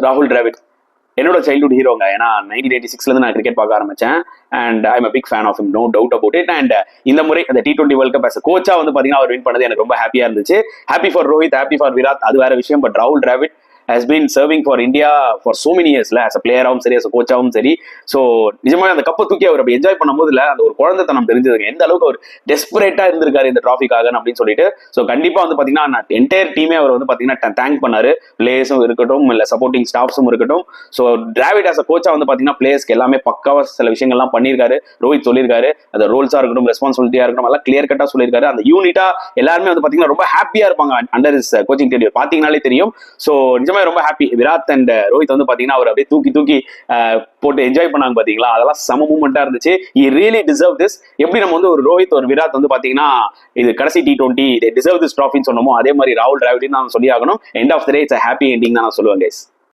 ராகுல் டிராவிட் என்னோட சைல்ட்ஹுட் ஹீரோங்க. ஏன்னா 1986 நான் கிரிக்கெட் பார்க்க ஆரம்பிச்சேன். And I am big fan of him, no doubt about it. And இந்த முறை அந்த T20 வேர்ல்ட் கப் கோச்சா பாத்தீங்கன்னா அவர் வின் பண்ணது எனக்கு ரொம்ப ஹாப்பியா இருந்துச்சு. Happy for Rohit, happy for Virat, அது வேற விஷயம். பட் ராகுல் Dravid has been serving for India for so many years as a பிளேயராகவும் சரி, as a கோச்சாகவும் சரி. ஸோ நிஜமாக அந்த கப்பை தூக்கி அவர் அப்படி என்ஜாய் பண்ணும்போது அந்த ஒரு குழந்தைத்தனம் தெரிஞ்சதுங்க, எந்த அளவுக்கு அவர் டெஸ்பரேட்டா இருந்திருக்காரு இந்த டிராஃபிக்காக அப்படின்னு சொல்லிட்டு. ஸோ கண்டிப்பா பாத்தீங்கன்னா என்டையர் டீமே அவர் பாத்தீங்கன்னா தேங்க் பண்ணாரு. பிளேயர்ஸும் இருக்கட்டும், இல்ல சப்போர்ட்டிங் ஸ்டாஃப்ஸும் இருக்கட்டும். ஸோ டிராவிட் ஆஸ் அ கோச்சா பாத்தீங்கன்னா பிளேயர்ஸ்க்கு எல்லாமே பக்காவா சில விஷயங்கள்லாம் பண்ணியிருக்காரு. ரோஹித் சொல்லியிருக்காரு, அந்த ரோல்ஸா இருக்கட்டும், ரெஸ்பான்சிபிலிட்டியா இருக்கட்டும், எல்லாம் கிளியர் கட்டா சொல்லியிருக்காரு. அந்த யூனிட்டா எல்லாருமே பாத்தீங்கன்னா ரொம்ப ஹாப்பியா இருப்பாங்க அண்டர் இஸ் கோச்சிங் டென்யூர், பாத்தீங்கன்னாலே தெரியும். ஸோ ரொம்ப ஹாப்பி. விராட் அண்ட் ரோஹித் பாத்தீங்கன்னா அவர் அப்படியே தூக்கி தூக்கி போட்டு என்ஜாய் பண்ணாங்க பாத்தீங்களா, அதெல்லாம் சம மூமெண்டா இருந்துச்சு. he really deserve this. எப்படி நம்ம ஒரு ரோஹித் ஒரு விராட் பாத்தீங்கன்னா இது கடைசி T20 they deserve this trophy சொன்னோமோ, அதே மாதிரி ராகுல் டிராவிட் தான் சொல்லி ஆகணும். End of the day it's a happy ending தான் நான் சொல்லுவேன் guys.